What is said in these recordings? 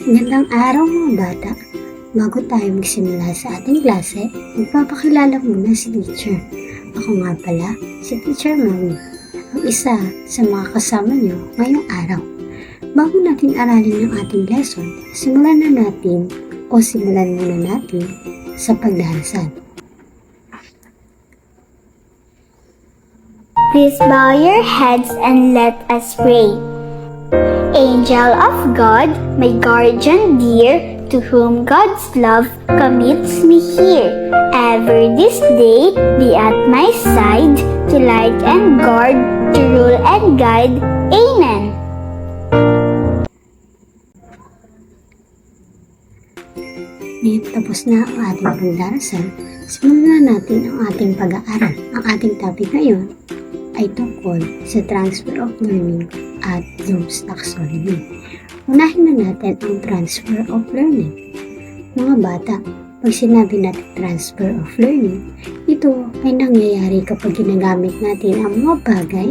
Magandang araw mga bata. Bago tayo magsimula sa ating klase, magpapakilala muna si teacher. Ako nga pala, si Teacher Mami, ang isa sa mga kasama niyo ngayong araw. Bago natin aralin ang ating lesson, simulan muna natin sa pagdarasal. Please bow your heads and let us pray. Angel of God, my guardian dear, to whom God's love commits me here. Ever this day be at my side, to light and guard, to rule and guide. Amen. Ngayon tapos na ang ating pagdarasal, simulan natin ang ating pag-aaral. Ang ating topic ngayon ay tungkol sa transfer of learning at Bloom's taxonomy. Unahin na natin ang transfer of learning. Mga bata, pag sinabi natin transfer of learning, ito ay nangyayari kapag ginagamit natin ang mga bagay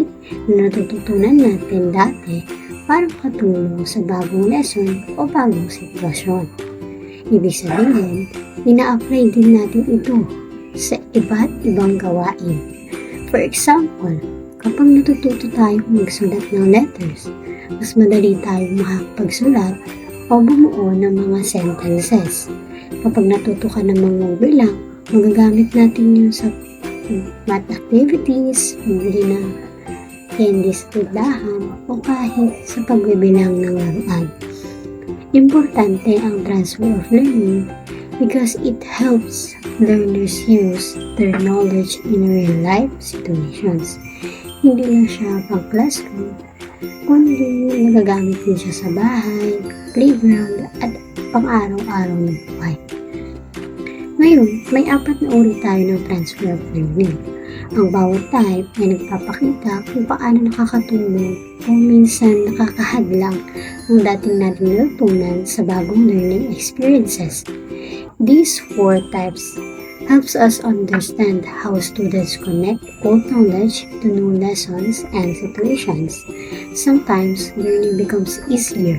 na natututunan natin dati para makatulong sa bagong lesson o bagong sitwasyon. Ibig sabihin, ina-apply din natin ito sa iba't ibang gawain. For example, kapag natututo tayong magsulat ng letters, mas madali tayong makapagsulat o bumuo ng mga sentences. Kapag natuto ka namang magbilang, magagamit natin yun sa math activities, pagbili ng candy sa tindahan, o kahit sa pagbibilang ng laruan. Importante ang transfer of learning because it helps learners use their knowledge in real-life situations. Hindi lang siya pang classroom, kundi nagagamit din siya sa bahay, playground, at pang-araw-araw ng buhay. Ngayon, may 4 na uri tayo ng transfer of learning. Ang bawat type ay nagpapakita kung paano nakakatulong o minsan nakakahadlang ang dating nating natutunan sa bagong learning experiences. These 4 types helps us understand how students connect old knowledge to new lessons and situations. Sometimes learning becomes easier,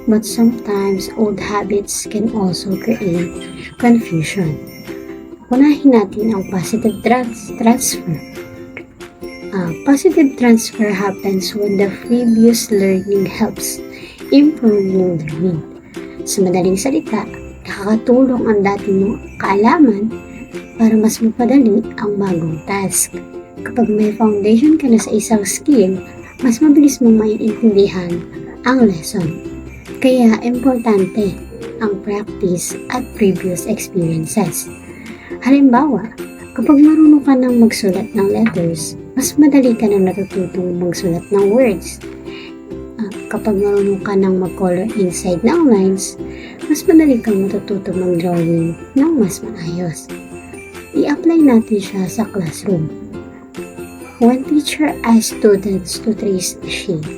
but sometimes old habits can also create confusion. Unahin natin ang positive transfer. Positive transfer happens when the previous learning helps improve new learning. Sa madaling salita, nakakatulong ang dating mong kaalaman para mas mapadali ang bagong task. Kapag may foundation ka na sa isang skill, mas mabilis mong maiintindihan ang lesson. Kaya importante ang practice at previous experiences. Halimbawa, kapag marunong ka nang magsulat ng letters, mas madali ka nang natututong magsulat ng words. Kapag marunong ka nang mag-color inside ng lines, mas madali kang matututong mag-drawing ng mas maayos. I-apply natin siya sa classroom. When teacher asks students to trace the shade,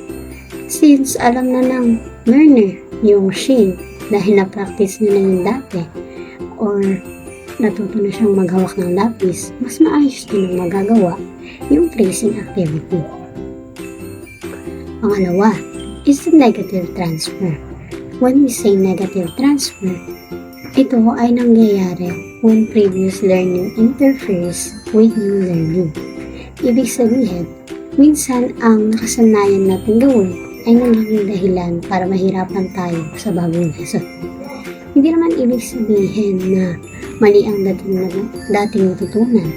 since alam na ng learner yung shade dahil na-practice niya na yung dati, or natuto na siyang maghawak ng lapis, mas maayos din ang magagawa yung tracing activity. Pangalawa is the negative transfer. When we say negative transfer, ito ay nangyayari when previous learning interferes with new learning. Ibig sabihin, minsan ang nakasanayan natin gawin ay naging dahilan para mahirapan tayo sa bagong lesson. Hindi naman ibig sabihin na mali ang dating natutunan,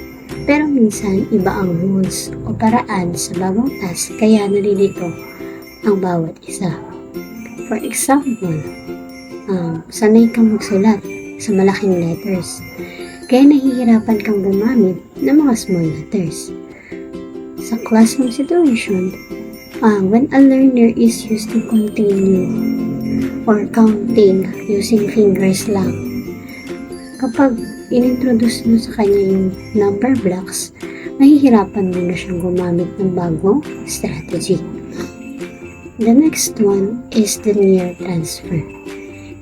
pero minsan iba ang rules o paraan sa bagong task kaya nalilito ang bawat isa. For example, sanay kang magsulat sa malaking letters, kaya nahihirapan kang gumamit ng mga small letters. Sa classroom situation, when a learner is used to continue or counting using fingers lang, kapag inintroduce mo sa kanya yung number blocks, nahihirapan mo na siyang gumamit ng bagong strategy. The next one is the near transfer.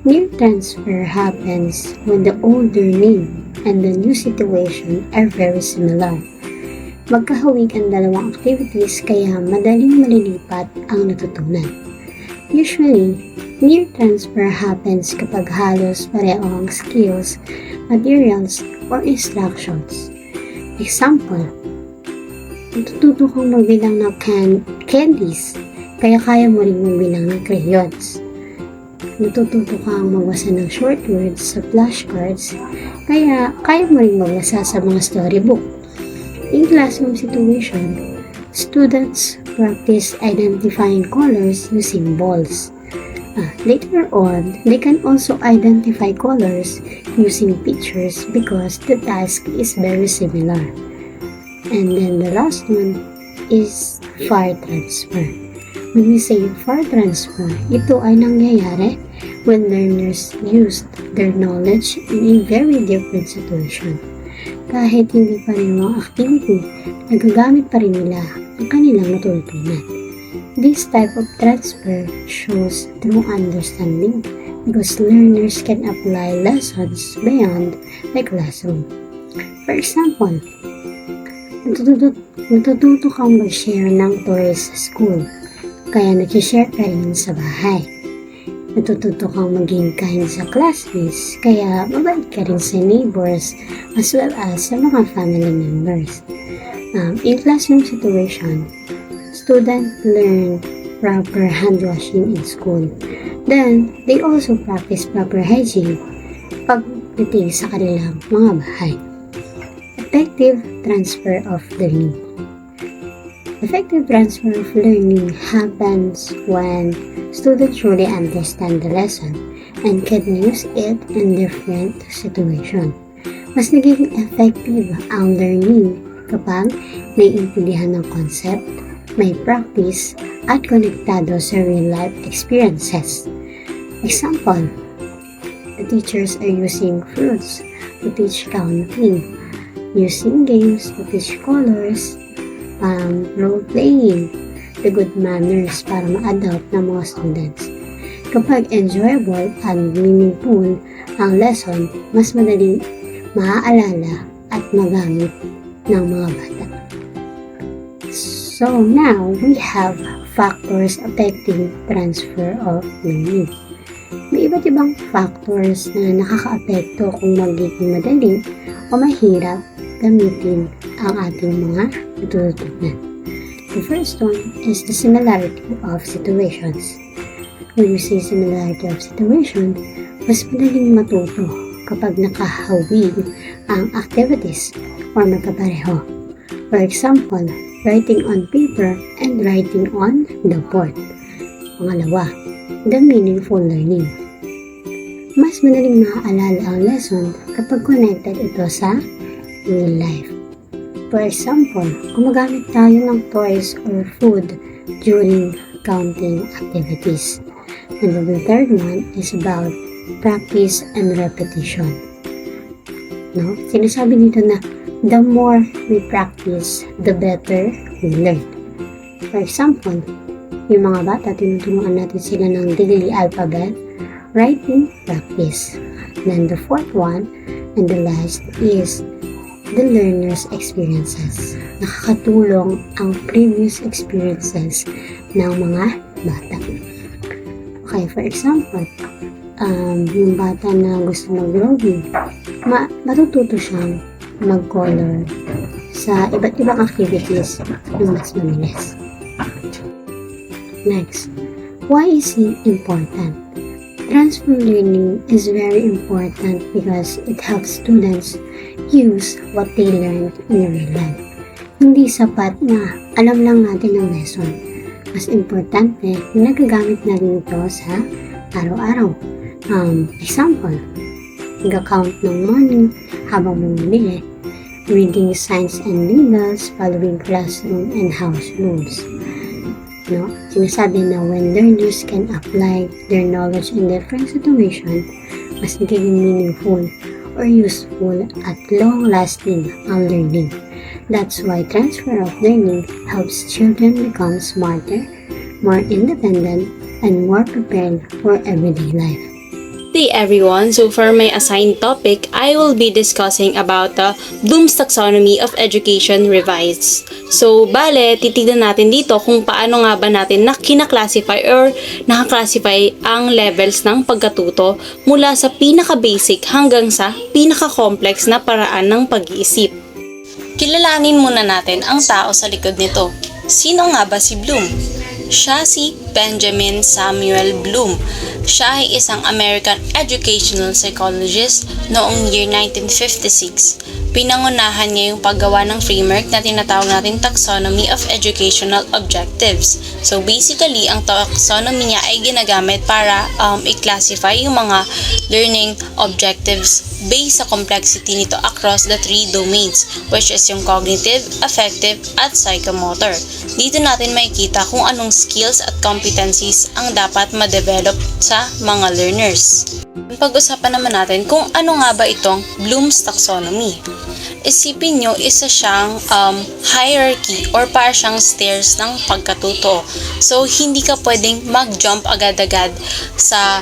Near transfer happens when the old learning and the new situation are very similar. Magkahawig ang dalawang activities kaya madaling malilipat ang natutunan. Usually, Near transfer happens kapag halos pareho ang skills, materials, or instructions. Example, natututo kang magbilang ng candies, kaya kaya mo rin magbilang ng crayons. Natututo kang magbasa ng short words sa flashcards, kaya kaya mo rin magbasa sa mga storybook. In classroom situation, students practice identifying colors using balls. Later on, they can also identify colors using pictures because the task is very similar. And then the last one is fire transfer. When we say fire transfer, ito ay nangyayari when learners used their knowledge in a very different situation. Kahit hindi pareho ang activity, nagagamit pa rin nila ang kanilang natutunan. This type of transfer shows true understanding because learners can apply lessons beyond the classroom. For example, natututo kang mag-share ng toys sa school, kaya nag-share ka rin sa bahay. Natututo kang maging kind sa classmates, kaya mabait ka rin sa neighbors as well as sa mga family members. In classroom situation, students learn proper hand washing in school. Then, they also practice proper hygiene pagdating sa kanilang mga bahay. Effective transfer of learning. Effective transfer of learning happens when students truly understand the lesson and can use it in different situations. Mas nagiging effective ang learning kapag naiintindihan ng concept, may practice, at konektado sa real-life experiences. Example, the teachers are using fruits to teach counting, using games to teach colors, role-playing, the good manners para ma-adopt ng mga students. Kapag enjoyable and meaningful ang lesson, mas madaling maaalala at magamit ng mga bata. So now, we have factors affecting transfer of learning. May iba't ibang factors na nakakaapekto kung magiging madali o mahirap gamitin ang ating mga natutunan. The first one is the similarity of situations. When we say similarity of situation, mas madaling matuto kapag nakahawig ang activities or magkapareho. For example, writing on paper and writing on the board. Pangalawa, the meaningful learning. Mas madaling maaalala ang lesson kapag connected ito sa real life. For example, gumagamit tayo ng toys or food during counting activities. And the third one is about practice and repetition. No? Sinasabi dito na the more we practice, the better we learn. For example, yung mga bata, tinuturuan natin sila ng daily alphabet, writing practice. Then the fourth one and the last is the learner's experiences. Nakakatulong ang previous experiences ng mga bata. Okay, for example, yung bata na gusto mag-drawing, matututo siyang mag-color sa iba't ibang activities ng mas mabilis. Next, why is it important? Transfer learning is very important because it helps students use what they learned in real life. Hindi sapat na alam lang natin ang lesson. Mas importante na nagagamit natin ito sa araw-araw. Example, nag-count ng money habang bumibili, reading signs and labels, following classroom and house rules. No? Sinasabi na when learners can apply their knowledge in different situations, mas nagiging meaningful or useful at long-lasting ang learning. That's why transfer of learning helps children become smarter, more independent, and more prepared for everyday life. day everyone. So for my assigned topic, I will be discussing about the Bloom's Taxonomy of Education Revised. So bale, titignan natin dito kung paano nga ba natin kinaklasify or nakaklasify ang levels ng pagkatuto mula sa pinaka-basic hanggang sa pinaka-complex na paraan ng pag-iisip. Kilalanin muna natin ang tao sa likod nito. Sino nga ba si Bloom? Siya si Benjamin Samuel Bloom. Siya ay isang American educational psychologist noong year 1956. Pinangunahan niya yung paggawa ng framework na tinatawag natin Taxonomy of Educational Objectives. So basically, ang taxonomy niya ay ginagamit para i-classify yung mga learning objectives based sa complexity nito across the three domains, which is yung cognitive, affective, at psychomotor. Dito natin makikita kung anong skills at competencies ang dapat ma-develop sa mga learners. Pag-usapan naman natin kung ano nga ba itong Bloom's Taxonomy. Isipin nyo, isa siyang hierarchy or para siyang stairs ng pagkatuto. So, hindi ka pwedeng mag-jump agad-agad sa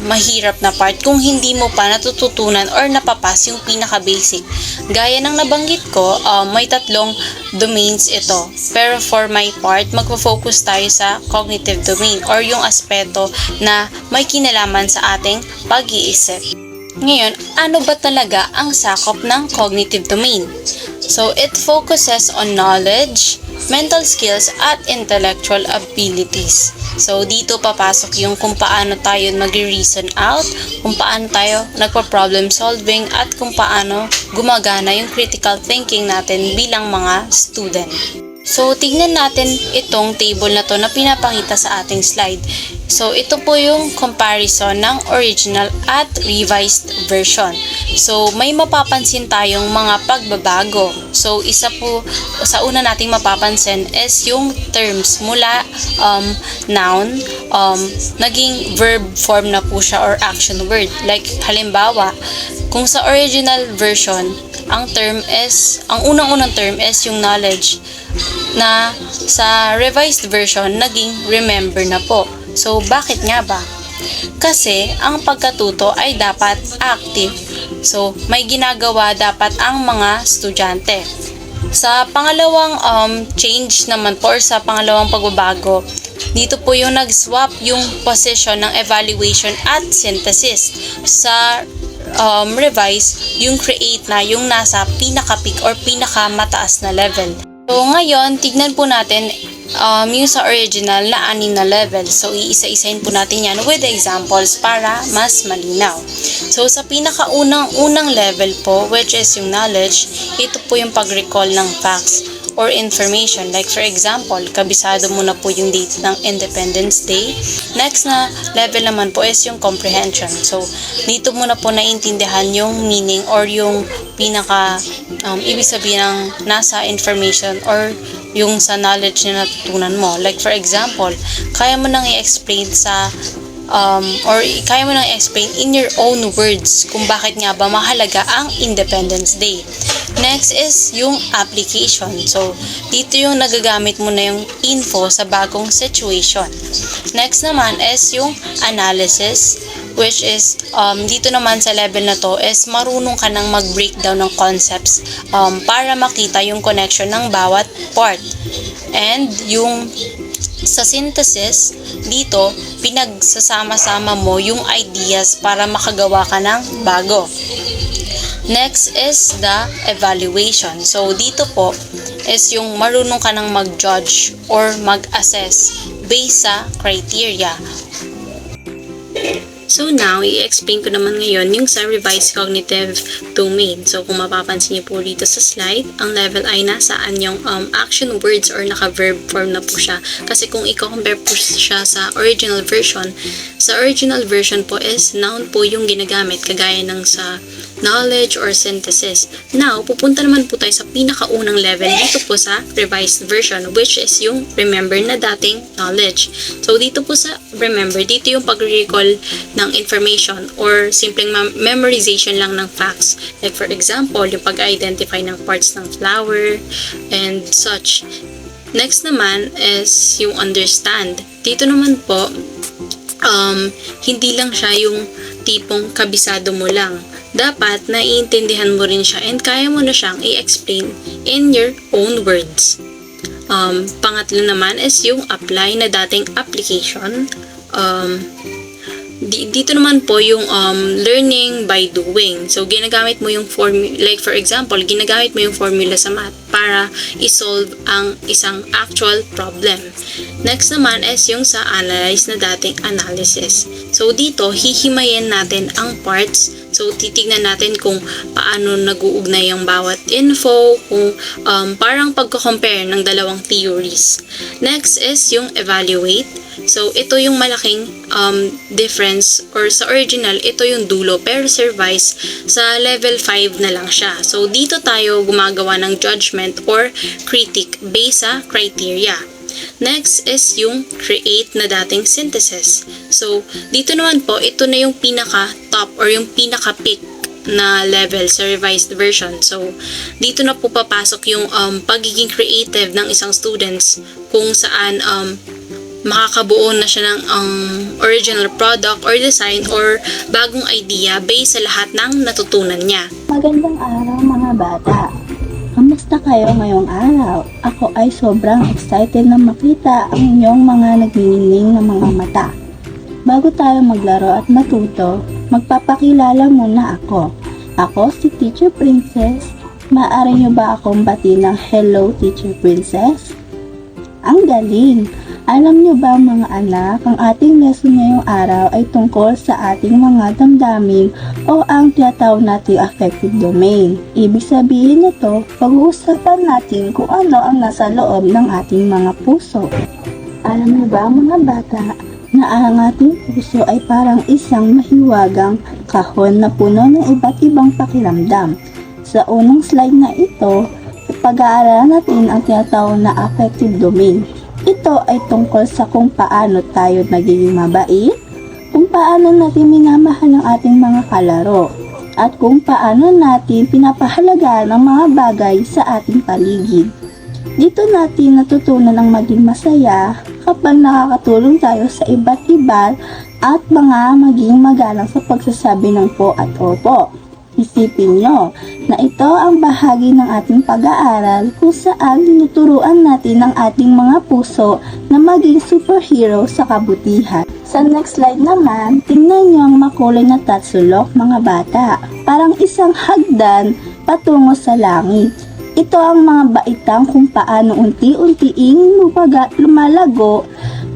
mahirap na part kung hindi mo pa natututunan or napapas yung pinaka-basic. Gaya ng nabanggit ko, may 3 domains ito. Pero for my part, magpo-focus tayo sa cognitive domain or yung aspeto na may kinalaman sa ating pag-iisip. Ngayon, ano ba talaga ang sakop ng cognitive domain? So, it focuses on knowledge, mental skills, at intellectual abilities. So, dito papasok yung kung paano tayo mag-reason out, kung paano tayo nagpa-problem solving, at kung paano gumagana yung critical thinking natin bilang mga student. So, tignan natin itong table na to na pinapakita sa ating slide. So, ito po yung comparison ng original at revised version. So, may mapapansin tayong mga pagbabago. So, isa po sa una nating mapapansin is yung terms mula noun, naging verb form na po siya or action word. Like, halimbawa, kung sa original version, ang unang-unang term is yung knowledge, na sa revised version, naging remember na po. So, bakit nga ba? Kasi, ang pagkatuto ay dapat active. So, may ginagawa dapat ang mga estudyante. Sa pangalawang change naman po or sa pangalawang pagbabago, dito po yung nag-swap yung position ng evaluation at synthesis. Sa revise, yung create na yung nasa pinaka-peak or pinaka-mataas na level. So, ngayon, tignan po natin yung sa original na 6 na level. So, iisa-isahin po natin yan with examples para mas malinaw. So, sa pinakaunang level po, which is yung knowledge, ito po yung pag-recall ng facts or information. Like for example, kabisado mo na po yung date ng Independence Day. Next na level naman po is yung comprehension. So, dito mo na po naiintindihan yung meaning or yung ibig sabihin ng nasa information or yung sa knowledge na natutunan mo. Like for example, kaya mo nang i-explain kaya mo nang i-explain in your own words kung bakit nga ba mahalaga ang Independence Day. Next is yung application. So, dito yung nagagamit mo na yung info sa bagong situation. Next naman is yung analysis, which is dito naman sa level na to is marunong ka nang mag-breakdown ng concepts para makita yung connection ng bawat part. And yung sa synthesis, dito pinagsasama-sama mo yung ideas para makagawa ka ng bago. Next is the evaluation. So, dito po is yung marunong ka nang mag-judge or mag-assess based sa criteria. So now, i-explain ko naman ngayon yung sa revised cognitive domain. So kung mapapansin niyo po dito sa slide, ang level ay nasaan yung action words or naka-verb form na po siya. Kasi kung i-compare po siya sa original version po is noun po yung ginagamit kagaya ng sa knowledge or synthesis. Now, pupunta naman po tayo sa pinakaunang level dito po sa revised version, which is yung remember na dating knowledge. So dito po sa remember, dito yung pag-recall ng information or simpleng memorization lang ng facts. Like for example, yung pag-identify ng parts ng flower and such. Next naman is yung understand. Dito naman po, hindi lang siya yung tipong kabisado mo lang. Dapat naiintindihan mo rin siya and kaya mo na siyang i-explain in your own words. Pangatlo naman is yung apply na dating application. Dito naman po yung learning by doing. So, ginagamit mo yung formula, like for example, ginagamit mo yung formula sa math para isolve ang isang actual problem. Next naman is yung sa analyze na dating analysis. So, dito, hihimayin natin ang parts. So, titignan natin kung paano nag-uugnay ang bawat info, kung parang pagko-compare ng dalawang theories. Next is yung evaluate. So, ito yung malaking difference, or sa original, ito yung dulo, pero sa revise, sa level 5 na lang siya. So, dito tayo gumagawa ng judgment or critic based sa criteria. Next is yung create na dating synthesis. So, dito naman po, ito na yung pinaka-top or yung pinaka-peak na level sa revised version. So, dito na po papasok yung pagiging creative ng isang students kung saan makakabuo na siya ng original product or design or bagong idea based sa lahat ng natutunan niya. Magandang araw mga bata. Kamusta kayo ngayong araw? Ako ay sobrang excited na makita ang inyong mga nagniningning na mga mata. Bago tayo maglaro at matuto, magpapakilala muna ako. Ako si Teacher Princess. Maaari niyo ba akong batiin ng Hello Teacher Princess? Ang galing! Alam niyo ba mga anak, ang ating lesson ngayong araw ay tungkol sa ating mga damdamin o ang tinatawag nating affective domain. Ibig sabihin nito, pag-uusapan natin kung ano ang nasa loob ng ating mga puso. Alam niyo ba mga bata, na ang ating puso ay parang isang mahiwagang kahon na puno ng iba't ibang pakiramdam. Sa unang slide na ito, pag-aaralan natin ang tinatawag na affective domain. Ito ay tungkol sa kung paano tayo nagiging mabait, kung paano natin minamahal ang ating mga kalaro, at kung paano natin pinapahalagaan ang mga bagay sa ating paligid. Dito natin natutunan ang maging masaya kapag nakakatulong tayo sa iba't iba at mga maging magalang sa pagsasabi ng po at opo. Isipin nyo na ito ang bahagi ng ating pag-aaral kung saan tinuturuan natin ang ating mga puso na maging superhero sa kabutihan. Sa next slide naman, tingnan nyo ang makulay na tatsulok mga bata. Parang isang hagdan patungo sa langit. Ito ang mga baitang kung paano unti-untiing lumalago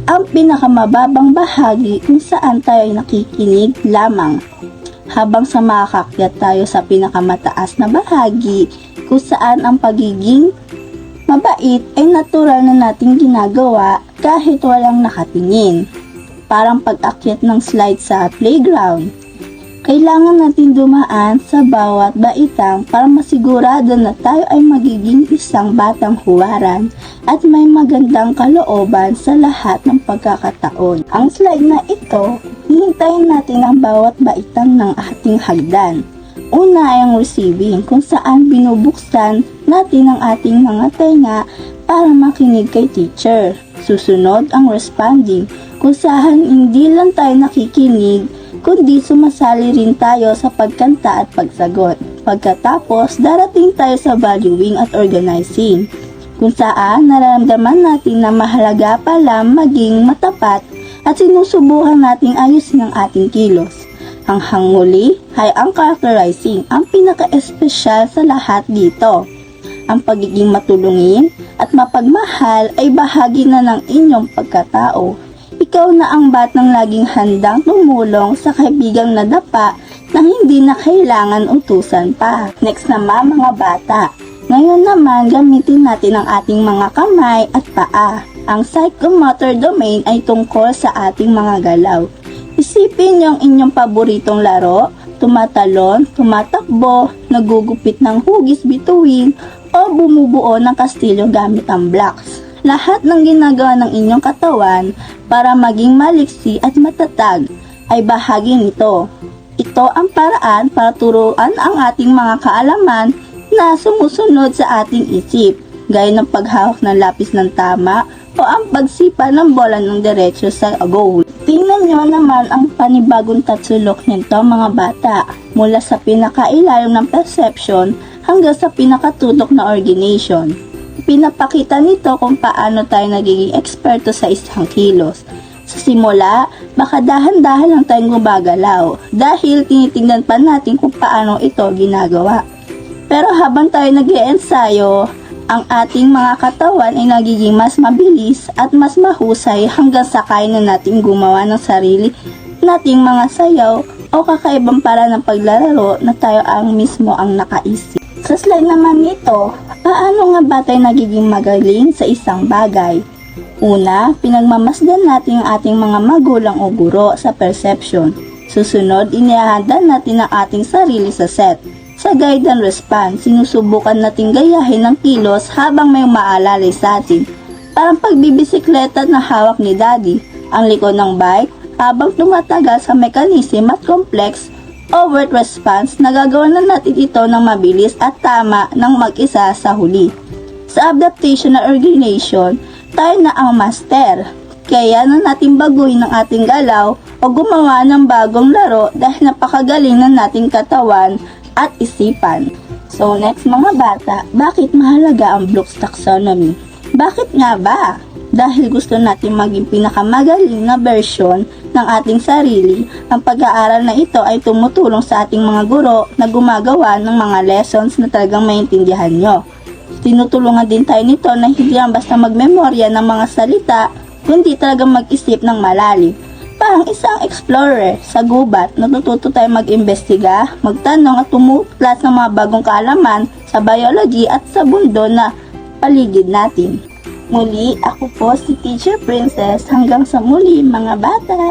ang pinakamababang bahagi kung saan tayo ay nakikinig lamang. Habang sa makakakyat tayo sa pinakamataas na bahagi kung saan ang pagiging mabait ay natural na nating ginagawa kahit walang nakatingin. Parang pag-akyat ng slide sa playground. Kailangan natin dumaan sa bawat baitang para masigurado na tayo ay magiging isang batang huwaran at may magandang kalooban sa lahat ng pagkakataon. Ang slide na ito, hihintayin natin ang bawat baitang ng ating hagdan. Una ay ang receiving, kung saan binubuksan natin ang ating mga tenga para makinig kay teacher. Susunod ang responding, kung saan hindi lang tayo nakikinig, kundi sumasali rin tayo sa pagkanta at pagsagot. Pagkatapos, darating tayo sa valuing at organizing, kung saan nararamdaman natin na mahalaga pala maging matapat at sinusubukan nating ayusin ang ating kilos. Ang hanguli ay ang characterizing, ang pinaka-espesyal sa lahat dito. Ang pagiging matulungin at mapagmahal ay bahagi na ng inyong pagkatao. Ikaw na ang batang laging handang tumulong sa kaibigang nadapa na hindi na kailangan utusan pa. Next naman mga bata. Ngayon naman gamitin natin ang ating mga kamay at paa. Ang psychomotor domain ay tungkol sa ating mga galaw. Isipin niyo ang inyong paboritong laro, tumatalon, tumatakbo, nagugupit ng hugis bituin, o bumubuo ng kastilyo gamit ang blocks. Lahat ng ginagawa ng inyong katawan para maging maliksi at matatag ay bahagi nito. Ito ang paraan para turuan ang ating mga kaalaman na sumusunod sa ating isip, gaya ng paghawak ng lapis ng tama o ang pagsipa ng bola ng diretso sa goal. Tingnan Alam nyo naman ang panibagong tatsulok nito mga bata, mula sa pinakailalim ng perception hanggang sa pinakatutok na origination. Pinapakita nito kung paano tayo nagiging eksperto sa isang kilos. Sa simula, baka dahan-dahan lang tayong gumagalaw dahil tinitingnan pa natin kung paano ito ginagawa. Pero habang tayo nag-iensayo, ang ating mga katawan ay nagiging mas mabilis at mas mahusay hanggang sa kaya na natin gumawa ng sarili nating mga sayaw o kakaibang para ng paglalaro na tayo ang mismo ang nakaisip. Sa slide naman nito, paano nga ba tayo nagiging magaling sa isang bagay? Una, pinagmamasdan natin ang ating mga magulang o guro sa perception. Susunod, inihahanda natin ang ating sarili sa set. Sa guide and response, sinusubukan natin gayahin ng kilos habang may umaalalay sa atin. Parang pagbibisikleta na hawak ni Daddy, ang likod ng bike, habang tumatagal sa mechanism at complex, overt response, nagagawa na natin ito ng mabilis at tama ng mag-isa sa huli. Sa adaptation na origination, tayo na ang master. Kaya na natin baguhin ang ating galaw o gumawa ng bagong laro dahil napakagaling na nating katawan at isipan. So next mga bata, bakit mahalaga ang Bloom's Taxonomy? Bakit nga ba? Dahil gusto natin maging pinakamagaling na version ng ating sarili, ang pag-aaral na ito ay tumutulong sa ating mga guro na gumagawa ng mga lessons na talagang maintindihan nyo. Tinutulungan din tayo nito na hindi lang basta magmemorya ng mga salita, kundi talagang mag-isip ng malalim. Parang isang explorer sa gubat, natututo tayo mag-imbestiga, magtanong at tumuklas ng mga bagong kaalaman sa biology at sa mundo na paligid natin. Muli, ako po si Teacher Princess. Hanggang sa muli mga bata!